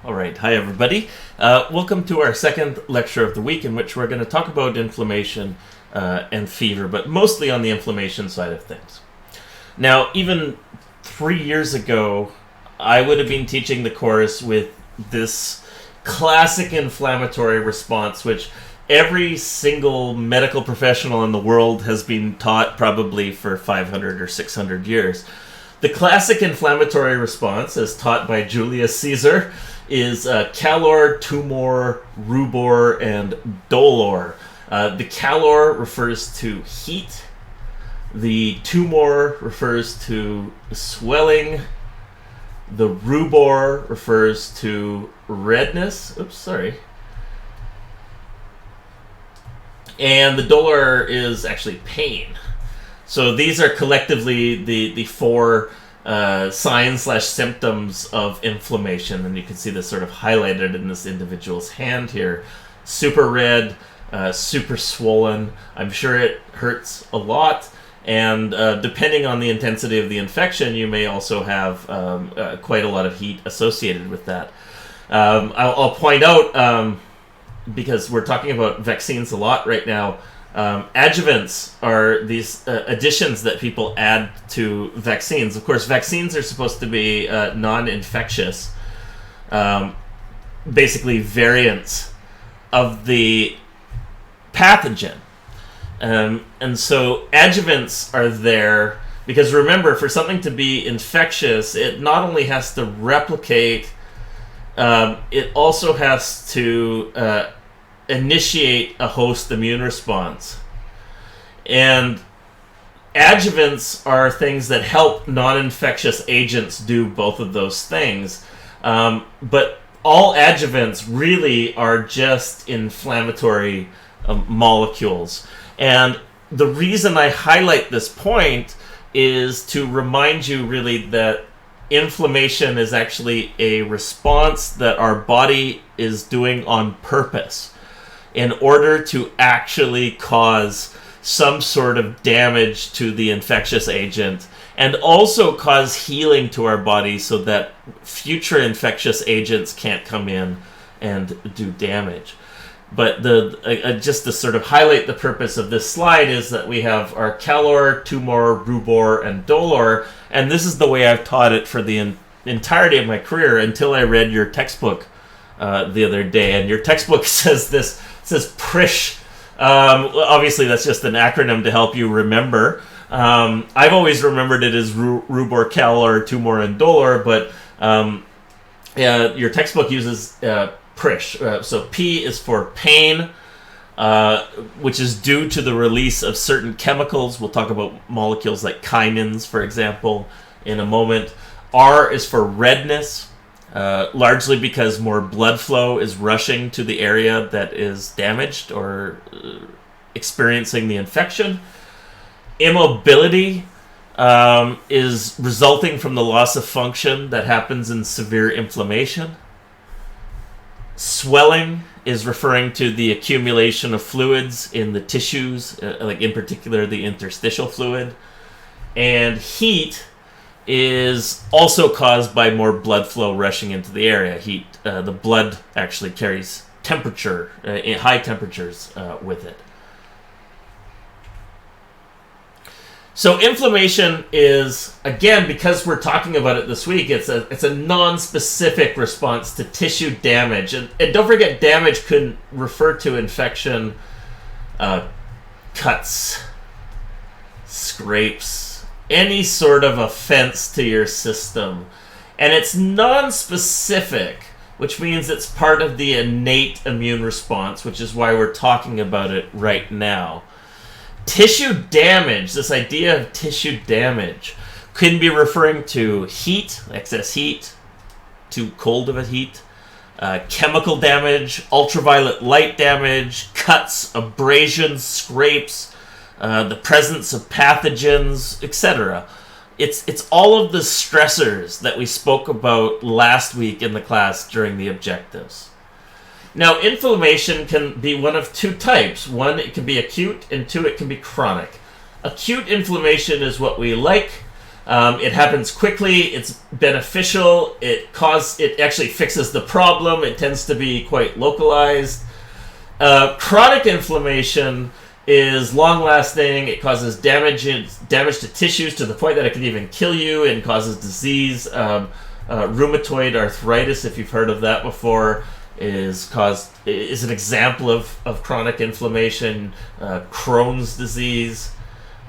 All right. Hi, everybody. Welcome to our second lecture of the week, in which we're going to talk about inflammation and fever, but mostly on the inflammation side of things. Now, even 3 years ago, I would have been teaching the course with this classic inflammatory response, which every single medical professional in the world has been taught probably for 500 or 600 years. The classic inflammatory response, as taught by Julius Caesar, is calor, tumor, rubor, and dolor. The calor refers to heat. The tumor refers to swelling. The rubor refers to redness. And the dolor is actually pain. So these are collectively the four signs/symptoms of inflammation, and you can see this sort of highlighted in this individual's hand here. Super red, super swollen. I'm sure it hurts a lot, and depending on the intensity of the infection, you may also have quite a lot of heat associated with that. I'll point out, because we're talking about vaccines a lot right now, adjuvants are these additions that people add to vaccines. Of course, vaccines are supposed to be non-infectious, basically variants of the pathogen. And so adjuvants are there because, remember, for something to be infectious, it not only has to replicate, it also has to initiate a host immune response. And adjuvants are things that help non-infectious agents do both of those things. But all adjuvants really are just inflammatory molecules. And the reason I highlight this point is to remind you really that inflammation is actually a response that our body is doing on purpose in order to actually cause some sort of damage to the infectious agent and also cause healing to our body so that future infectious agents can't come in and do damage. But just to sort of highlight the purpose of this slide is that we have our calor, tumor, rubor, and dolor, and this is the way I've taught it for the entirety of my career until I read your textbook the other day. And your textbook says this, says PRISH. Obviously, that's just an acronym to help you remember. I've always remembered it as rubor, calor, tumor, and dolor, but your textbook uses PRISH. So P is for pain, which is due to the release of certain chemicals. We'll talk about molecules like kinins, for example, in a moment. R is for redness, largely because more blood flow is rushing to the area that is damaged or experiencing the infection. Immobility is resulting from the loss of function that happens in severe inflammation. Swelling is referring to the accumulation of fluids in the tissues, like in particular the interstitial fluid. And heat is also caused by more blood flow rushing into the area. Heat, the blood actually carries temperature, high temperatures with it. So inflammation is, again, because we're talking about it this week, it's a non-specific response to tissue damage. And don't forget, damage could refer to infection, cuts, scrapes, any sort of offense to your system. And it's non-specific, which means it's part of the innate immune response, which is why we're talking about it right now. Tissue damage, this idea of tissue damage, can be referring to heat, excess heat, too cold of a heat, chemical damage, ultraviolet light damage, cuts, abrasions, scrapes, the presence of pathogens, etc. It's all of the stressors that we spoke about last week in the class during the objectives. Now, inflammation can be one of two types. One, it can be acute, and two, it can be chronic. Acute inflammation is what we like. It happens quickly. It's beneficial. It actually fixes the problem. It tends to be quite localized. Chronic inflammation is long-lasting. It causes damage to tissues to the point that it can even kill you and causes disease. Rheumatoid arthritis, if you've heard of that before, is an example of chronic inflammation. Crohn's disease,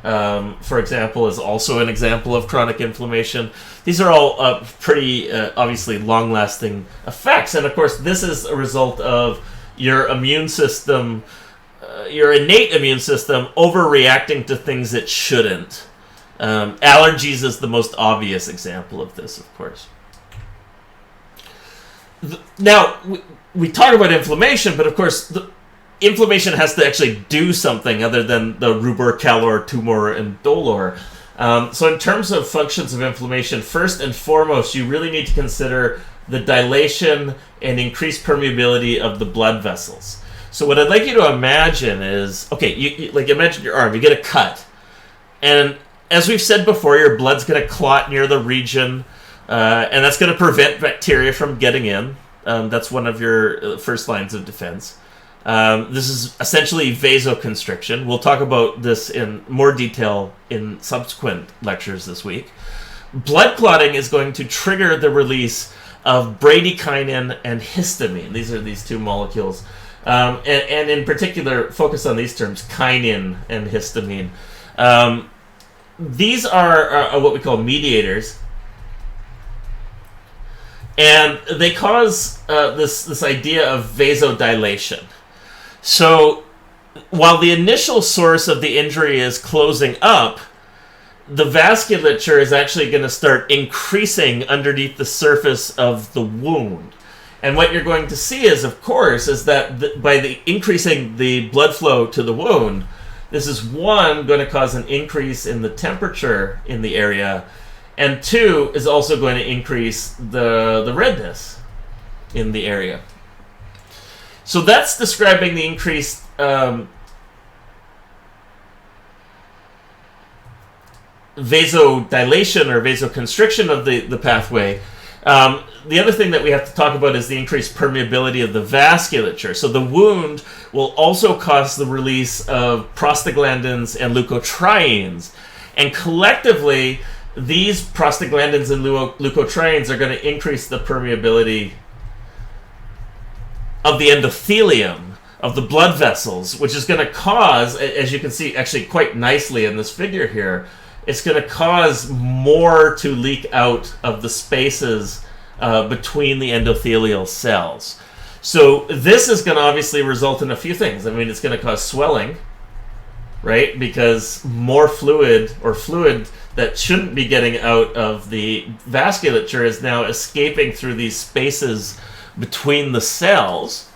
for example, is also an example of chronic inflammation. These are all pretty obviously long-lasting effects, and of course, this is a result of your immune system, your innate immune system, overreacting to things it shouldn't. Allergies is the most obvious example of this, of course. Now, we talk about inflammation, but of course, inflammation has to actually do something other than the rubor, calor, tumor, and dolor. So in terms of functions of inflammation, first and foremost, you really need to consider the dilation and increased permeability of the blood vessels. So what I'd like you to imagine is, okay, you like imagine your arm, you get a cut, and as we've said before, your blood's going to clot near the region, and that's going to prevent bacteria from getting in. That's one of your first lines of defense. This is essentially vasoconstriction. We'll talk about this in more detail in subsequent lectures this week. Blood clotting is going to trigger the release of bradykinin and histamine. These are these two molecules. And in particular, focus on these terms, kinin and histamine. These are what we call mediators. And they cause this idea of vasodilation. So while the initial source of the injury is closing up, the vasculature is actually going to start increasing underneath the surface of the wound. And what you're going to see is, of course, is that by the increasing the blood flow to the wound, this is one, going to cause an increase in the temperature in the area, and two, is also going to increase the redness in the area. So that's describing the increased vasodilation or vasoconstriction of the pathway. The other thing that we have to talk about is the increased permeability of the vasculature. So the wound will also cause the release of prostaglandins and leukotrienes. And collectively, these prostaglandins and leukotrienes are going to increase the permeability of the endothelium, of the blood vessels, which is going to cause, as you can see actually quite nicely in this figure here, it's going to cause more to leak out of the spaces between the endothelial cells. So this is going to obviously result in a few things. I mean, it's going to cause swelling, right? Because more fluid, or fluid that shouldn't be getting out of the vasculature, is now escaping through these spaces between the cells.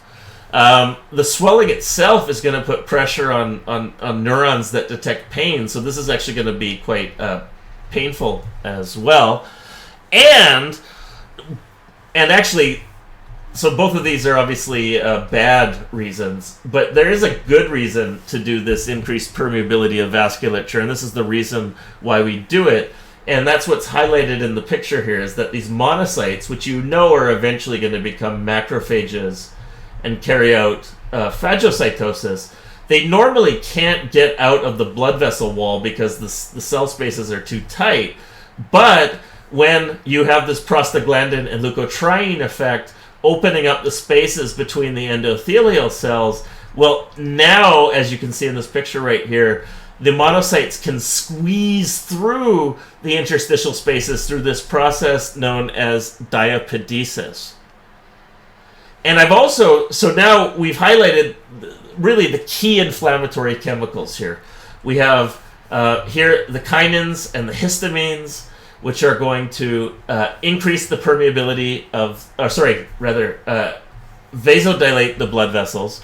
The swelling itself is going to put pressure on neurons that detect pain, so this is actually going to be quite painful as well. And actually, so both of these are obviously bad reasons, but there is a good reason to do this increased permeability of vasculature, and this is the reason why we do it. And that's what's highlighted in the picture here, is that these monocytes, which you know are eventually going to become macrophages and carry out phagocytosis, they normally can't get out of the blood vessel wall because the cell spaces are too tight. But when you have this prostaglandin and leukotriene effect opening up the spaces between the endothelial cells, well, now, as you can see in this picture right here, the monocytes can squeeze through the interstitial spaces through this process known as diapedesis. And I've also, so now we've highlighted really the key inflammatory chemicals here. We have here the kinins and the histamines, which are going to increase the permeability of, vasodilate the blood vessels.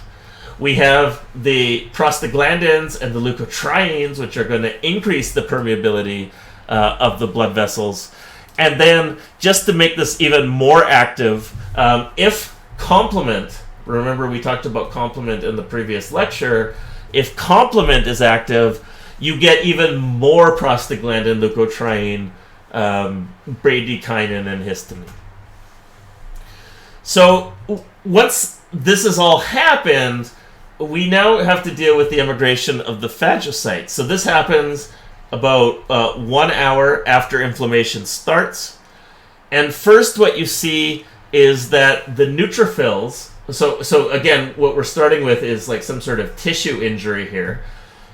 We have the prostaglandins and the leukotrienes, which are going to increase the permeability of the blood vessels. And then, just to make this even more active, if complement, remember we talked about complement in the previous lecture, if complement is active, you get even more prostaglandin leukotriene bradykinin and histamine. So once this has all happened, we now have to deal with the immigration of the phagocytes. So this happens about 1 hour after inflammation starts. And first what you see is that the neutrophils, so again, what we're starting with is like some sort of tissue injury here.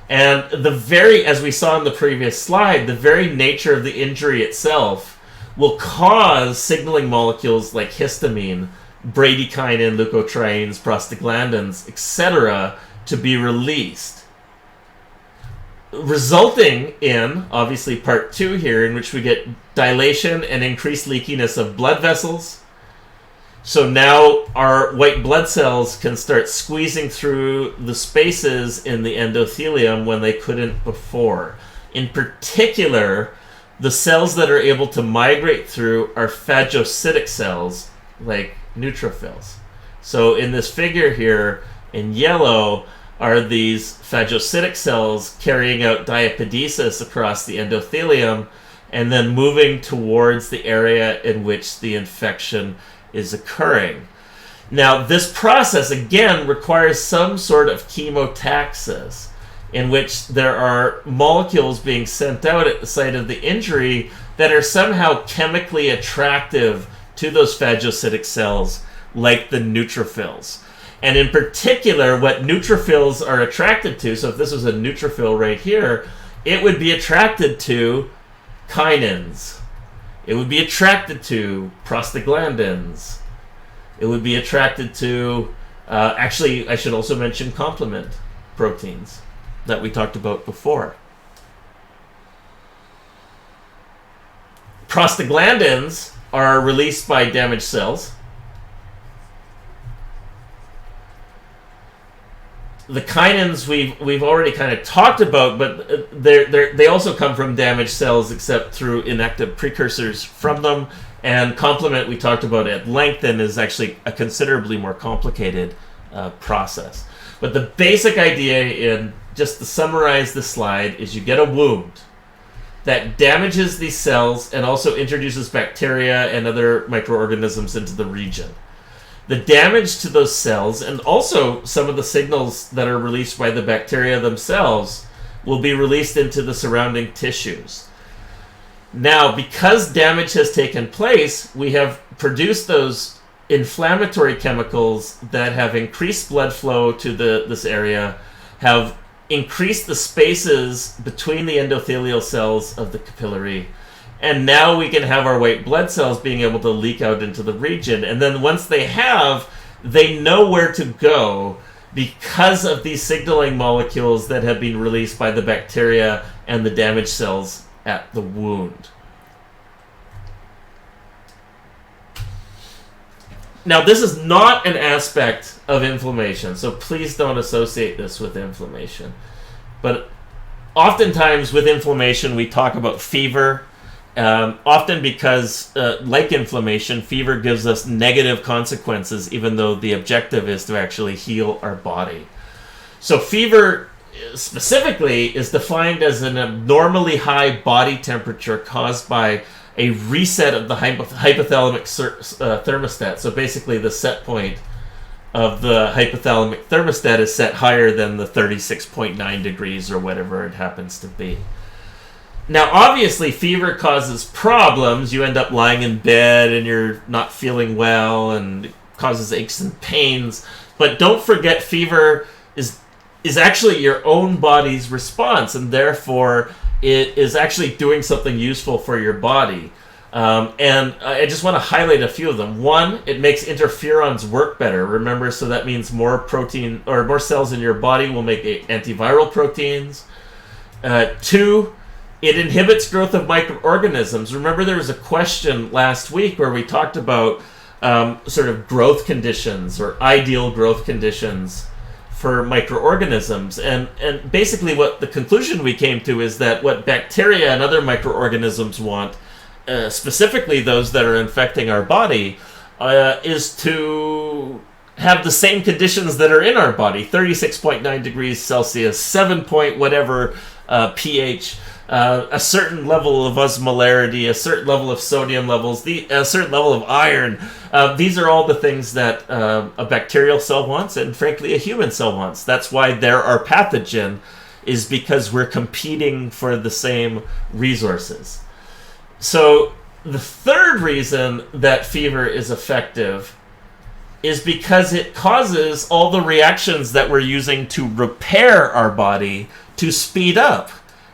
And as we saw in the previous slide, the very nature of the injury itself will cause signaling molecules like histamine, bradykinin, leukotrienes, prostaglandins, etc. to be released, resulting in, obviously, part 2 here, in which we get dilation and increased leakiness of blood vessels. So now our white blood cells can start squeezing through the spaces in the endothelium when they couldn't before. In particular, the cells that are able to migrate through are phagocytic cells, like neutrophils. So in this figure here, in yellow, are these phagocytic cells carrying out diapedesis across the endothelium and then moving towards the area in which the infection is occurring. Now, this process, again, requires some sort of chemotaxis, in which there are molecules being sent out at the site of the injury that are somehow chemically attractive to those phagocytic cells, like the neutrophils. And in particular, what neutrophils are attracted to, so if this was a neutrophil right here, it would be attracted to kinins. It would be attracted to prostaglandins. It would be attracted to, actually, I should also mention complement proteins that we talked about before. Prostaglandins are released by damaged cells. The kinins we've already kind of talked about, but they also come from damaged cells, except through inactive precursors from them. And complement we talked about at length and is actually a considerably more complicated process. But the basic idea, in just to summarize the slide, is you get a wound that damages these cells and also introduces bacteria and other microorganisms into the region. The damage to those cells, and also some of the signals that are released by the bacteria themselves, will be released into the surrounding tissues. Now, because damage has taken place, we have produced those inflammatory chemicals that have increased blood flow to this area, have increased the spaces between the endothelial cells of the capillary, and now we can have our white blood cells being able to leak out into the region. And then once they have, they know where to go because of these signaling molecules that have been released by the bacteria and the damaged cells at the wound. Now, this is not an aspect of inflammation, so please don't associate this with inflammation. But oftentimes with inflammation, we talk about fever. Often because, like inflammation, fever gives us negative consequences, even though the objective is to actually heal our body. So fever specifically is defined as an abnormally high body temperature caused by a reset of the hypothalamic thermostat. So basically the set point of the hypothalamic thermostat is set higher than the 36.9 degrees or whatever it happens to be. Now, obviously, fever causes problems. You end up lying in bed and you're not feeling well, and it causes aches and pains. But don't forget, fever is actually your own body's response, and therefore it is actually doing something useful for your body. And I just want to highlight a few of them. One, it makes interferons work better. Remember, so that means more protein or more cells in your body will make antiviral proteins. Two, it inhibits growth of microorganisms. Remember, there was a question last week where we talked about sort of growth conditions or ideal growth conditions for microorganisms. And basically what the conclusion we came to is that what bacteria and other microorganisms want, specifically those that are infecting our body, is to have the same conditions that are in our body: 36.9 degrees Celsius, 7 point whatever pH, a certain level of osmolarity, a certain level of sodium levels, a certain level of iron. These are all the things that a bacterial cell wants, and frankly a human cell wants. That's why they're our pathogen, is because we're competing for the same resources. So the third reason that fever is effective is because it causes all the reactions that we're using to repair our body to speed up,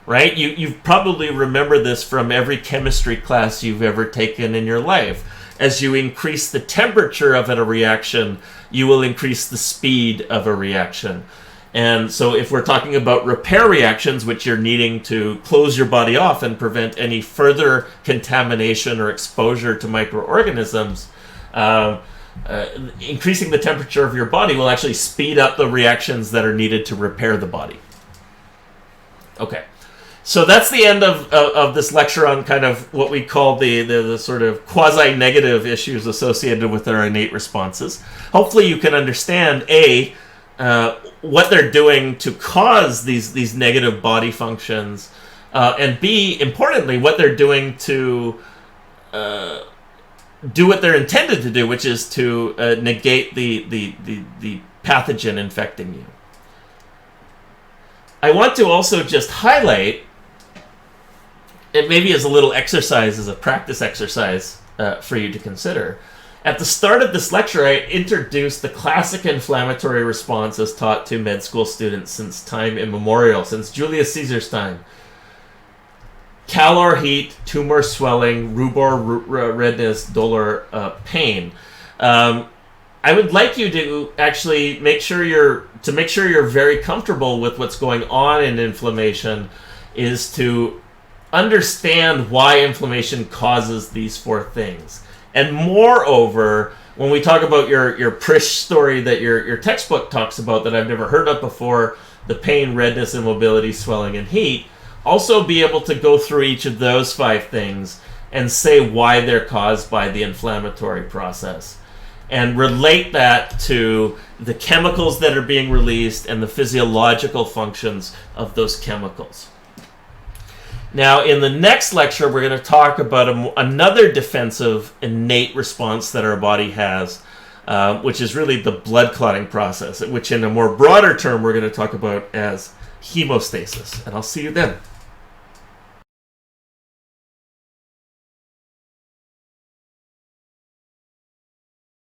right? You probably remember this from every chemistry class you've ever taken in your life. As you increase the temperature of a reaction, you will increase the speed of a reaction. And so if we're talking about repair reactions, which you're needing to close your body off and prevent any further contamination or exposure to microorganisms, increasing the temperature of your body will actually speed up the reactions that are needed to repair the body. Okay, so that's the end of this lecture on kind of what we call the sort of quasi-negative issues associated with our innate responses. Hopefully you can understand, A, what they're doing to cause these negative body functions, and B, importantly, what they're doing to do what they're intended to do, which is to negate the pathogen infecting you. I want to also just highlight, it maybe as a little exercise, as a practice exercise for you to consider. At the start of this lecture, I introduced the classic inflammatory response as taught to med school students since time immemorial, since Julius Caesar's time. Calor, heat; tumor, swelling; rubor, redness; dolor, pain. I would like you to actually make sure you're very comfortable with what's going on in inflammation, is to understand why inflammation causes these four things. And moreover, when we talk about your Prish story that your textbook talks about that I've never heard of before, the pain, redness, immobility, swelling, and heat, also be able to go through each of those five things and say why they're caused by the inflammatory process, and relate that to the chemicals that are being released and the physiological functions of those chemicals. Now, in the next lecture, we're going to talk about another defensive innate response that our body has, which is really the blood clotting process, which in a more broader term we're going to talk about as hemostasis. And I'll see you then.